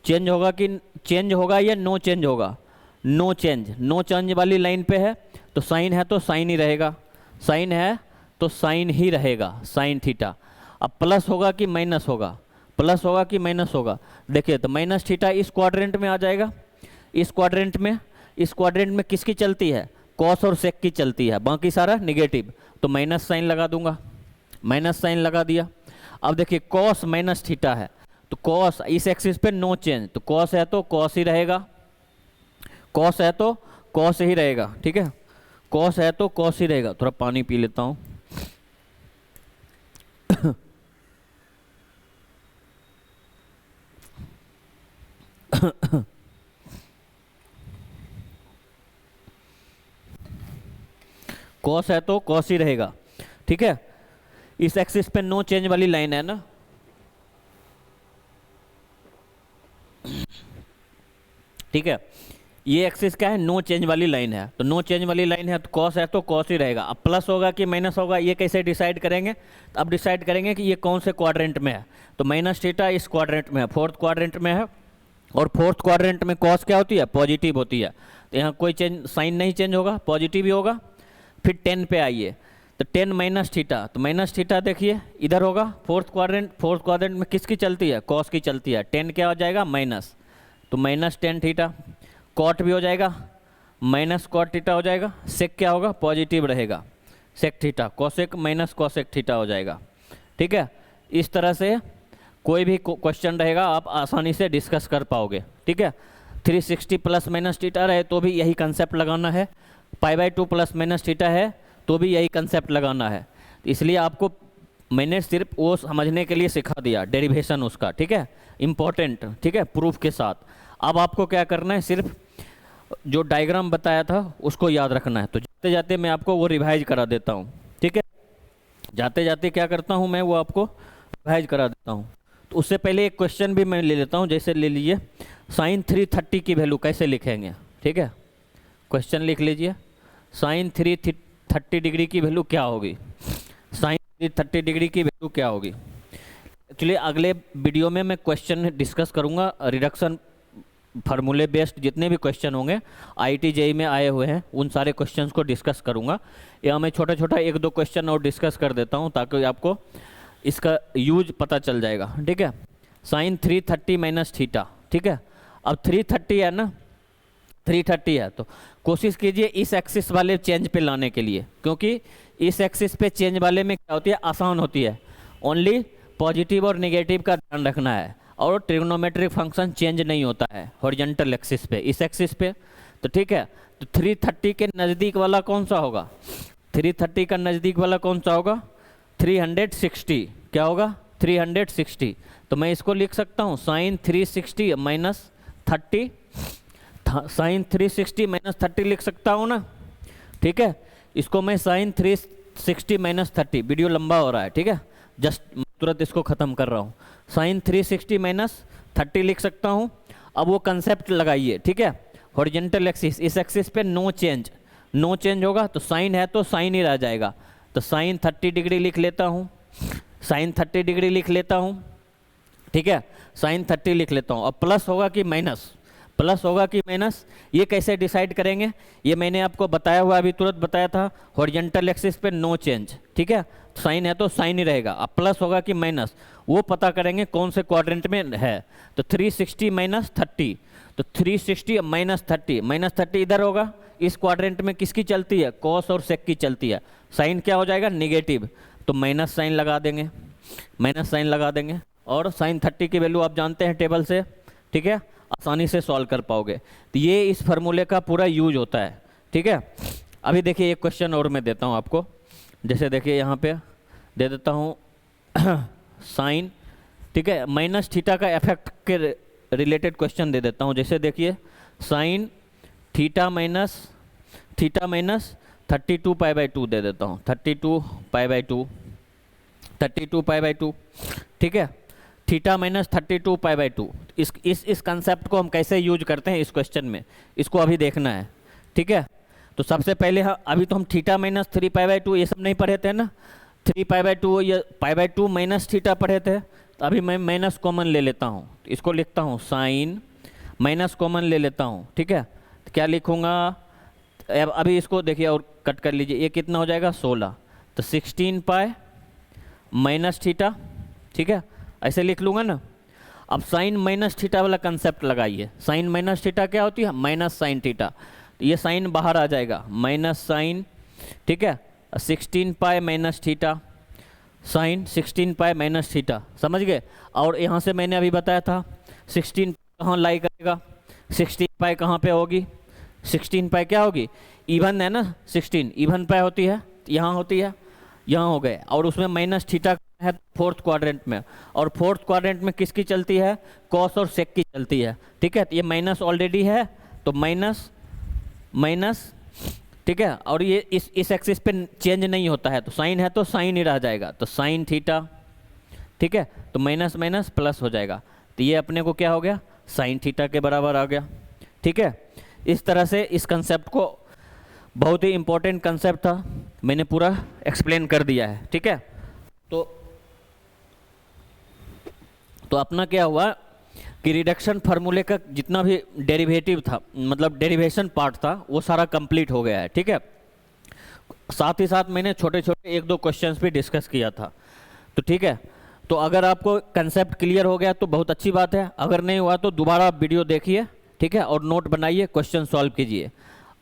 चेंज होगा कि चेंज होगा या नो चेंज होगा, नो चेंज, नो चेंज वाली लाइन पे है, तो साइन है तो साइन ही रहेगा, साइन है तो साइन ही रहेगा, साइन थीटा। अब प्लस होगा कि माइनस होगा, प्लस होगा कि माइनस होगा, देखिए तो माइनस थीटा इस क्वाड्रेंट में आ जाएगा, इस क्वाड्रेंट में, इस क्वाड्रेंट में किसकी चलती है, कॉस और सेक की चलती है, बाकी सारा निगेटिव, तो माइनस साइन लगा दूंगा, माइनस साइन लगा दिया। अब देखिए कॉस माइनस थीटा है, तो कॉस इस एक्सिस पे नो चेंज, तो कॉस है तो कॉस ही रहेगा, कॉस है तो कॉस ही रहेगा, ठीक है, कॉस है तो कॉस ही रहेगा। थोड़ा पानी पी लेता हूँ। कॉस है तो कॉस ही रहेगा, ठीक है। इस एक्सिस पे नो चेंज वाली लाइन है ना, ठीक है, ये एक्सिस क्या है, नो चेंज वाली लाइन है, तो नो चेंज वाली लाइन है तो कॉस है तो कॉस ही रहेगा। अब प्लस होगा कि माइनस होगा ये कैसे डिसाइड करेंगे, तो अब डिसाइड करेंगे कि ये कौन से क्वाड्रेंट में है, तो माइनस थीटा इस क्वाड्रेंट में है, फोर्थ क्वाड्रेंट में है, और फोर्थ क्वाड्रेंट में कॉस क्या होती है, पॉजिटिव होती है, तो यहाँ कोई चेंज साइन नहीं चेंज होगा, पॉजिटिव ही होगा। फिर 10 पे आइए, तो 10 माइनस थीटा, तो माइनस थीटा देखिए इधर होगा, फोर्थ क्वाड्रेंट में किसकी चलती है, कॉस की चलती है, 10 क्या हो जाएगा माइनस, तो माइनस 10 थीटा, कॉट भी हो जाएगा, माइनस कॉट थीटा हो जाएगा, सेक क्या होगा, पॉजिटिव रहेगा, sec theta, cosec minus cosec theta हो जाएगा, ठीक है। इस तरह से कोई भी क्वेश्चन रहेगा आप आसानी से डिस्कस कर पाओगे, ठीक है। 360 प्लस माइनस थीटा रहे तो भी यही कंसेप्ट लगाना है, π/2 प्लस माइनस थीटा है तो भी यही कंसेप्ट लगाना है, इसलिए आपको मैंने सिर्फ वो समझने के लिए सिखा दिया, डेरिवेशन उसका, ठीक है, इम्पोर्टेंट, ठीक है, प्रूफ के साथ। अब आपको क्या करना है, सिर्फ जो डायग्राम बताया था उसको याद रखना है, तो जाते जाते मैं आपको वो रिवाइज करा देता हूँ, ठीक है, जाते जाते क्या करता हूँ मैं वो आपको रिवाइज करा देता हूँ। तो उससे पहले एक क्वेश्चन भी मैं ले लेता हूँ, जैसे ले लीजिए साइन 330 की वैल्यू कैसे लिखेंगे, ठीक है, क्वेश्चन लिख लीजिए, साइन 330 डिग्री की वैल्यू क्या होगी, साइन 330 डिग्री की वैल्यू क्या होगी। एक्चुअली अगले वीडियो में मैं क्वेश्चन डिस्कस करूँगा, रिडक्शन फार्मूले बेस्ड जितने भी क्वेश्चन होंगे IIT JEE में आए हुए हैं उन सारे क्वेश्चंस को डिस्कस करूँगा। या मैं छोटा छोटा 1-2 क्वेश्चन और डिस्कस कर देता हूँ ताकि आपको इसका यूज पता चल जाएगा, ठीक है। साइन 330 माइनस थीटा, ठीक है, अब 330 है ना, 330 है तो कोशिश कीजिए इस एक्सिस वाले चेंज पे लाने के लिए, क्योंकि इस एक्सिस पे चेंज वाले में क्या होती है, आसान होती है, ओनली पॉजिटिव और नेगेटिव का ध्यान रखना है, और ट्रिग्नोमेट्रिक फंक्शन चेंज नहीं होता है हॉरिजॉन्टल एक्सिस पे, इस एक्सिस पे, तो ठीक है। तो 330 के नज़दीक वाला कौन सा होगा, 330 का नज़दीक वाला कौन सा होगा, 360, क्या होगा 360, तो मैं इसको लिख सकता हूँ साइन 360 माइनस 30, साइन 360 माइनस 30 लिख सकता हूँ ना, ठीक है। इसको मैं साइन 360 माइनस 30, वीडियो लंबा हो रहा है, ठीक है, जस्ट तुरंत इसको ख़त्म कर रहा हूँ, साइन 360 माइनस 30 लिख सकता हूँ। अब वो कंसेप्ट लगाइए, ठीक है, हॉरिजॉन्टल एक्सिस, इस एक्सिस पे नो चेंज होगा, तो साइन है तो साइन ही रह जाएगा, तो साइन 30 डिग्री लिख लेता हूँ, साइन 30 डिग्री लिख लेता हूँ, ठीक है, साइन 30 लिख लेता हूँ। अब प्लस होगा कि माइनस, प्लस होगा कि माइनस, ये कैसे डिसाइड करेंगे, ये मैंने आपको बताया हुआ, अभी तुरंत बताया था, हॉरिजॉन्टल एक्सिस पे नो चेंज, ठीक है, साइन है तो साइन ही रहेगा। अब प्लस होगा कि माइनस, वो पता करेंगे कौन से क्वाड्रेंट में है, तो 360 माइनस 30, तो 360 माइनस 30, माइनस 30 इधर होगा, इस क्वाड्रेंट में किसकी चलती है, कॉस और सेक की चलती है, साइन क्या हो जाएगा, निगेटिव, तो माइनस साइन लगा देंगे, माइनस साइन लगा देंगे, और साइन 30 की वैल्यू आप जानते हैं टेबल से, ठीक है, आसानी से सॉल्व कर पाओगे। तो ये इस फार्मूले का पूरा यूज होता है, ठीक है। अभी देखिए एक क्वेश्चन और मैं देता हूँ आपको, जैसे देखिए यहाँ पे दे देता हूँ साइन, ठीक है, माइनस थीटा का इफेक्ट के रिलेटेड क्वेश्चन दे देता हूँ, जैसे देखिए साइन थीटा माइनस 32 π/2 दे देता हूँ, 32 π/2, ठीक है, थीटा माइनस 32 π/2, इस कंसेप्ट को हम कैसे यूज करते हैं इस क्वेश्चन में, इसको अभी देखना है, ठीक है। तो सबसे पहले अभी तो हम थीटा माइनस 3 π/2 ये सब नहीं पढ़े थे ना, 3 π/2 या π/2 माइनस थीटा पढ़े थे, तो अभी मैं माइनस कॉमन ले लेता हूँ, इसको लिखता हूँ साइन, माइनस कॉमन ले लेता हूँ, ठीक है, तो क्या लिखूँगा, अभी इसको देखिए और कट कर लीजिए, ये कितना हो जाएगा 16, तो 16 π माइनस थीटा, ठीक है, ऐसे लिख लूँगा ना। अब साइन माइनस थीटा वाला कंसेप्ट लगाइए, साइन माइनस थीटा क्या होती है, माइनस साइन थीटा, तो ये साइन बाहर आ जाएगा, माइनस साइन, ठीक है, 16 π minus theta, sine 16 pi minus theta, समझ गए। और यहाँ से मैंने अभी बताया था 16 कहाँ लाई करेगा, 16 पाई कहाँ पे होगी, 16 पाई क्या होगी, इवन है ना, 16 इवन पाई होती है, यहाँ होती है, यहाँ हो गए। और उसमें माइनस थीटा है फोर्थ क्वाड्रेंट में, और फोर्थ क्वाड्रेंट में किसकी चलती है, कॉस और सेक की चलती है, ठीक है। तो ये माइनस ऑलरेडी है, तो माइनस माइनस, ठीक है। और ये इस एक्सिस पे चेंज नहीं होता है, तो साइन है तो साइन ही रह जाएगा, तो साइन थीटा, ठीक है। तो माइनस माइनस प्लस हो जाएगा, तो ये अपने को क्या हो गया, साइन थीटा के बराबर आ गया, ठीक है। इस तरह से इस कंसेप्ट को, बहुत ही इंपॉर्टेंट कंसेप्ट था, मैंने पूरा एक्सप्लेन कर दिया है, ठीक है। तो अपना क्या हुआ कि रिडक्शन फार्मूले का जितना भी डेरिवेटिव था, मतलब डेरिवेशन पार्ट था, वो सारा कंप्लीट हो गया है, ठीक है। साथ ही साथ मैंने छोटे छोटे एक दो क्वेश्चंस भी डिस्कस किया था, तो ठीक है। तो अगर आपको कंसेप्ट क्लियर हो गया तो बहुत अच्छी बात है, अगर नहीं हुआ तो दोबारा वीडियो देखिए, ठीक है, और नोट बनाइए, क्वेश्चन सॉल्व कीजिए।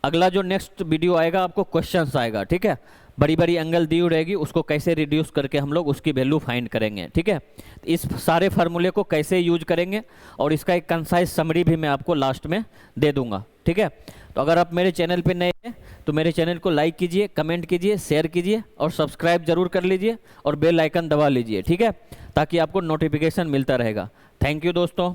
अगला जो नेक्स्ट वीडियो आएगा आपको क्वेश्चंस आएगा, ठीक है। बड़ी बड़ी एंगल दी हुई रहेगी, उसको कैसे रिड्यूस करके हम लोग उसकी वैल्यू फाइंड करेंगे, ठीक है। इस सारे फार्मूले को कैसे यूज करेंगे और इसका एक कंसाइज समरी भी मैं आपको लास्ट में दे दूंगा, ठीक है। तो अगर आप मेरे चैनल पे नए हैं तो मेरे चैनल को लाइक कीजिए, कमेंट कीजिए, शेयर कीजिए और सब्सक्राइब जरूर कर लीजिए और बेल आइकन दबा लीजिए, ठीक है, ताकि आपको नोटिफिकेशन मिलता रहेगा। थैंक यू दोस्तों।